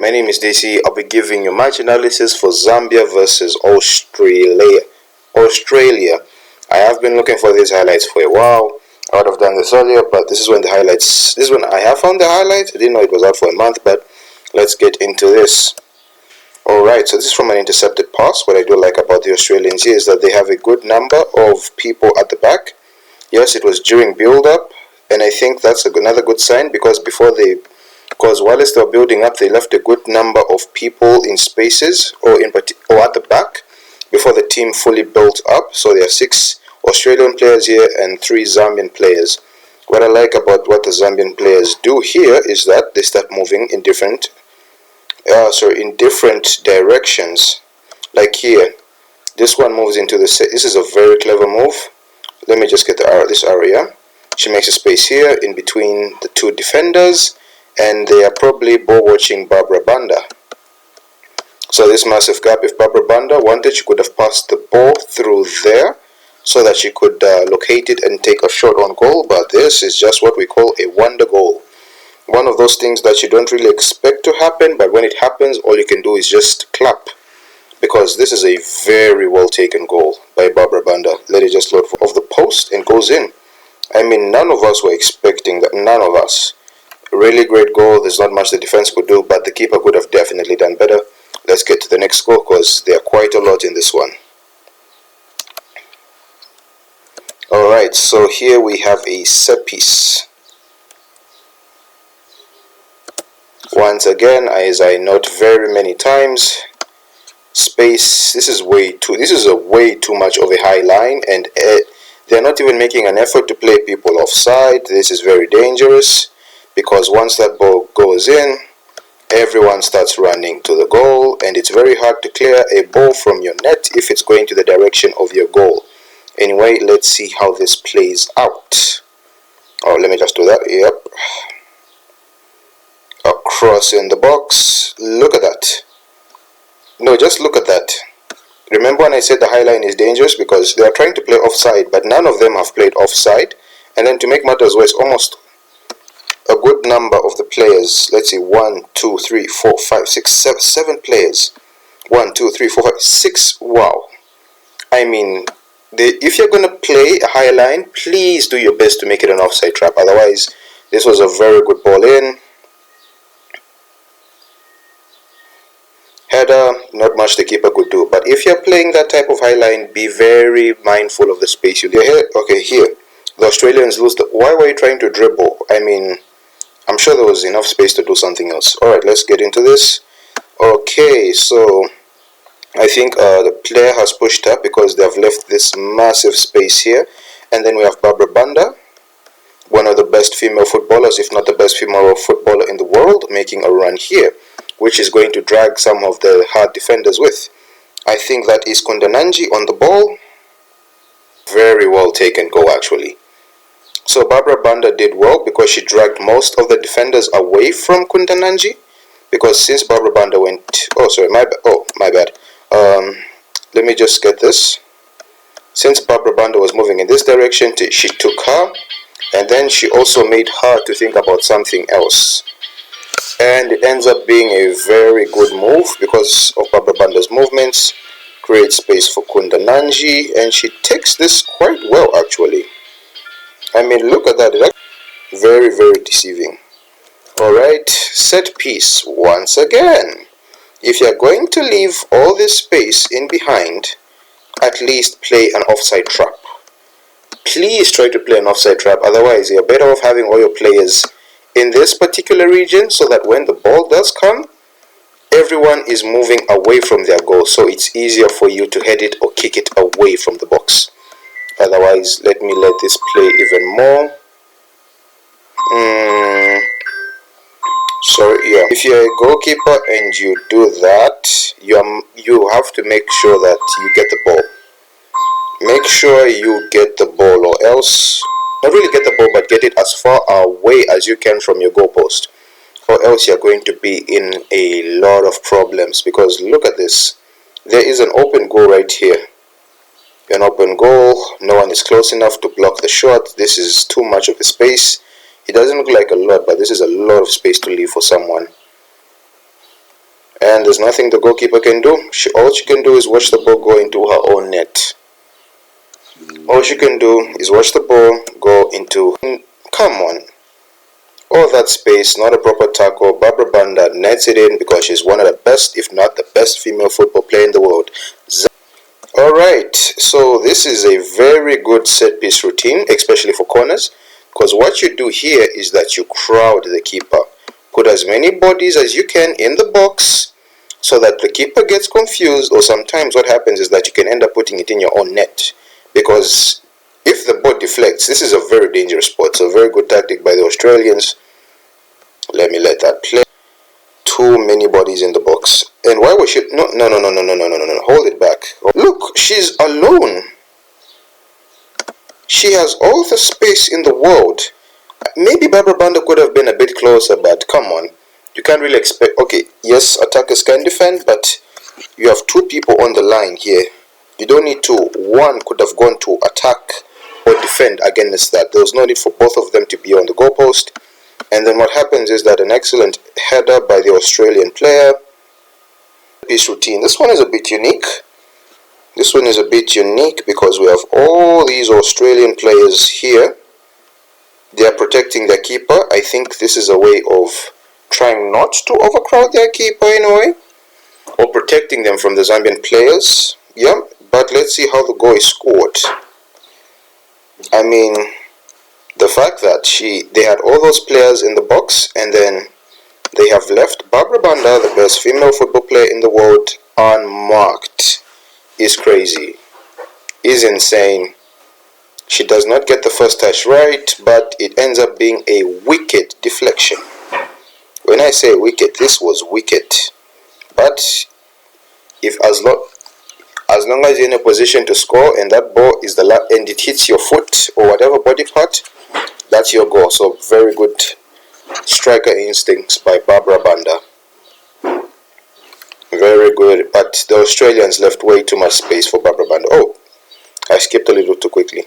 my name is DC. I'll be giving you match analysis for Zambia versus Australia. I have been looking for these highlights for a while. I would have done this earlier, but this is when I have found the highlights. I didn't know it was out for a month, but let's get into this. Alright, so this is from an intercepted pass. What I do like about the Australians here is that they have a good number of people at the back. Yes, it was during build-up, and I think that's another good sign because whilst they were building up, they left a good number of people in spaces or at the back before the team fully built up. So there are 6 Australian players here and 3 Zambian players. What I like about what the Zambian players do here is that they start moving in different directions. Like here, this one moves into this is a very clever move. Let me just get this area. She makes a space here in between the 2 defenders, and they are probably ball watching Barbara Banda. So this massive gap, if Barbara Banda wanted, she could have passed the ball through there so that she could locate it and take a shot on goal, but this is just what we call a wonder goal. One of those things that you don't really expect to happen, but when it happens, all you can do is just clap, because this is a very well taken goal by Barbara Banda. Let it just load off the post and goes in. I mean, none of us were expecting that, none of us. Really great goal. There's not much the defense could do, but the keeper could have definitely done better. Let's get to the next goal because there are quite a lot in this one. Alright, so here we have a set piece. Once again, as I note very many times, space. This is way too much of a high line, and they're not even making an effort to play people offside. This is very dangerous because once that ball goes in, everyone starts running to the goal, and it's very hard to clear a ball from your net if it's going to the direction of your goal. Anyway, let's see how this plays out. Oh, let me just do that. Yep. Across in the box. Look at that. No, just look at that. Remember when I said the high line is dangerous because they are trying to play offside, but none of them have played offside. And then to make matters worse, almost a good number of the players, let's see, 1, 2, 3, 4, 5, 6, 7 players. 1, 2, 3, 4, 5, 6. Wow. I mean, if you're going to play a high line, please do your best to make it an offside trap. Otherwise, this was a very good ball in. Header, not much the keeper could do. But if you're playing that type of high line, be very mindful of the space you get here. Okay, here. The Australians lose the... Why were you trying to dribble? I mean, I'm sure there was enough space to do something else. Alright, let's get into this. Okay, so I think the player has pushed up because they have left this massive space here. And then we have Barbara Banda, one of the best female footballers, if not the best female footballer in the world, making a run here, which is going to drag some of the hard defenders with. I think that is Kundananji on the ball. Very well taken goal, actually. So Barbara Banda did well because she dragged most of the defenders away from Kundananji. Because since Barbara Banda went... Oh, sorry, my bad. Let me just get this. Since Barbara Banda was moving in this direction, she took her. And then she also made her to think about something else. And it ends up being a very good move because of Barbara Banda's movements. Creates space for Kundananji, and she takes this quite well, actually. I mean, look at that. Very, very deceiving. Alright, set piece once again. If you're going to leave all this space in behind, at least play an offside trap. Please try to play an offside trap, otherwise you're better off having all your players in this particular region so that when the ball does come, everyone is moving away from their goal, so it's easier for you to head it or kick it away from the box. Otherwise, let this play even more. Sorry, yeah. If you're a goalkeeper and you do that, you have to make sure that you get the ball. Make sure you get the ball, or else, not really get the ball, but get it as far away as you can from your goalpost. Or else you're going to be in a lot of problems, because look at this. There is an open goal right here. An open goal. No one is close enough to block the shot. This is too much of a space. It doesn't look like a lot, but this is a lot of space to leave for someone. and there's nothing the goalkeeper can do. All she can do is watch the ball go into her own net. All she can do is watch the ball go into... Come on. All that space, not a proper tackle. Barbara Banda nets it in because she's one of the best, if not the best female football player in the world. Alright, so this is a very good set piece routine, especially for corners, because what you do here is that you crowd the keeper. Put as many bodies as you can in the box so that the keeper gets confused, or sometimes what happens is that you can end up putting it in your own net, because if the ball deflects, this is a very dangerous spot. So a very good tactic by the Australians. Let me let that play. Too many bodies in the box. And why was she... No. Hold it back. Look, she's alone. She has all the space in the world. Maybe Barbara Banda could have been a bit closer, but come on. You can't really expect... Okay, yes, attackers can defend, but you have two people on the line here. You don't need two. One could have gone to attack or defend against that. There was no need for both of them to be on the goalpost. And then what happens is that an excellent header by the Australian player. Piece routine. This one is a bit unique. This one is a bit unique because we have all these Australian players here. They are protecting their keeper. I think this is a way of trying not to overcrowd their keeper in a way, or protecting them from the Zambian players. Yeah, but let's see how the goal is scored. I mean, the fact that they had all those players in the box, and then they have left Barbara Banda, the best female football player in the world, unmarked, is crazy, is insane. She does not get the first touch right, but it ends up being a wicked deflection. When I say wicked, this was wicked. But if as long as you're in a position to score and that ball is and it hits your foot or whatever body part, that's your goal. So very good striker instincts by Barbara Banda. Very good, but the Australians left way too much space for Barbara Banda. Oh, I skipped a little too quickly.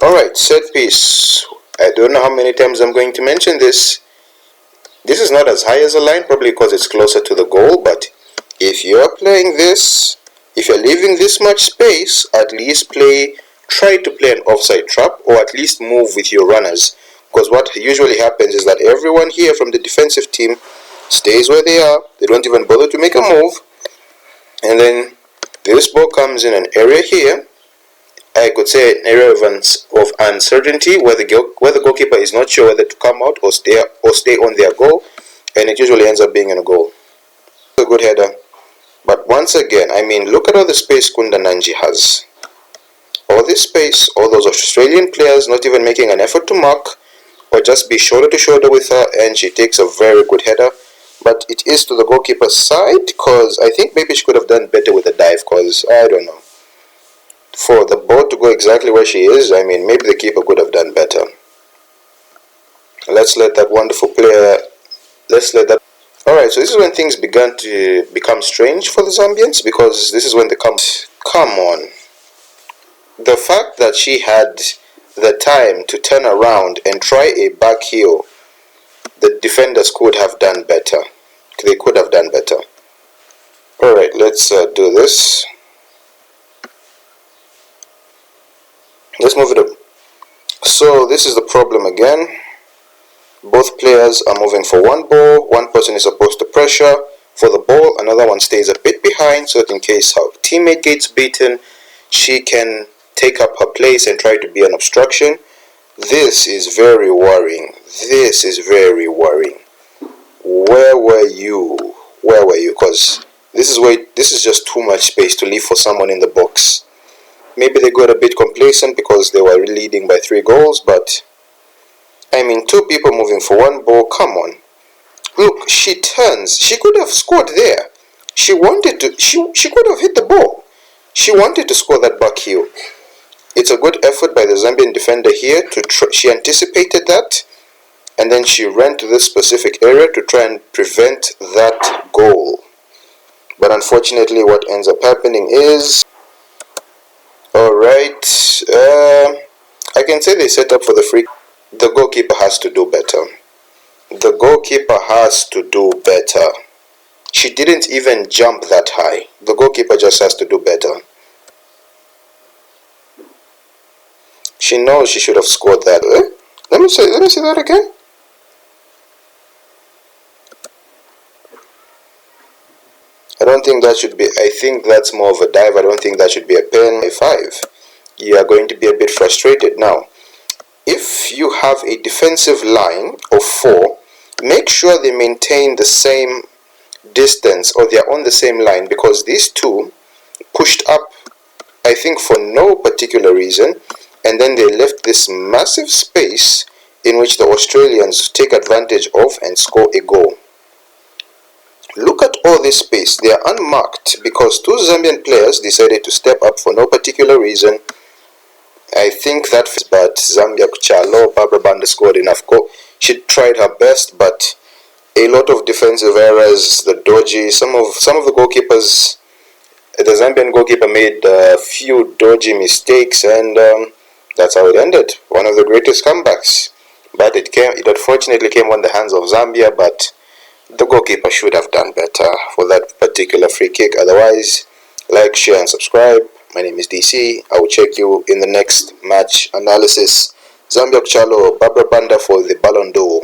Alright, set piece. I don't know how many times I'm going to mention this. This is not as high as a line, probably because it's closer to the goal, but if you're playing this, if you're leaving this much space, at least try to play an offside trap, or at least move with your runners. Because what usually happens is that everyone here from the defensive team stays where they are. They don't even bother to make a move. And then this ball comes in an area here. I could say an area of uncertainty where the goalkeeper is not sure whether to come out or stay on their goal, and it usually ends up being in a goal. A good header. But once again, I mean, look at all the space Kunda Nanji has. All this space, all those Australian players not even making an effort to mark or just be shoulder to shoulder with her, and she takes a very good header. But it is to the goalkeeper's side, because I think maybe she could have done better with a dive, because I don't know. For the ball to go exactly where she is, I mean, maybe the keeper could have done better. Let's let that wonderful player, Alright, so this is when things began to become strange for the Zambians, because this is when they come on. The fact that she had the time to turn around and try a back heel, the defenders could have done better. They could have done better. Alright, let's do this. Let's move it up. So this is the problem again. Both players are moving for one ball. One person is supposed to pressure for the ball. Another one stays a bit behind, so that in case her teammate gets beaten, she can take up her place and try to be an obstruction. This is very worrying. This is very worrying. Where were you? Where were you? Because this is just too much space to leave for someone in the box. Maybe they got a bit complacent because they were leading by 3 goals, but I mean, 2 people moving for one ball, come on. Look, she turns. She could have scored there. She wanted to, she could have hit the ball. She wanted to score that back heel. It's a good effort by the Zambian defender here. She anticipated that, and then she ran to this specific area to try and prevent that goal. But unfortunately, what ends up happening is, alright, I can say they set up for the free. The goalkeeper has to do better. The goalkeeper has to do better. She didn't even jump that high. The goalkeeper just has to do better. She knows she should have scored that. Let me see that again. I don't think that should be. I think that's more of a dive. I don't think that should be a pen. 5. You are going to be a bit frustrated now. If you have a defensive line of 4, make sure they maintain the same distance, or they are on the same line, because these two pushed up, I think, for no particular reason, and then they left this massive space in which the Australians take advantage of and score a goal. Look at all this space. They are unmarked because 2 Zambian players decided to step up for no particular reason. I think that, but Zambia Kuchalo, Barbara Banda scored enough goal. She tried her best, but a lot of defensive errors, the dodgy, some of the goalkeepers, the Zambian goalkeeper made a few dodgy mistakes, and that's how it ended. One of the greatest comebacks. But it unfortunately came on the hands of Zambia, but the goalkeeper should have done better for that particular free kick. Otherwise, like, share, and subscribe. My name is DC. I will check you in the next match analysis. Zambia Kuchalo, Barbara Banda for the Ballon d'Or.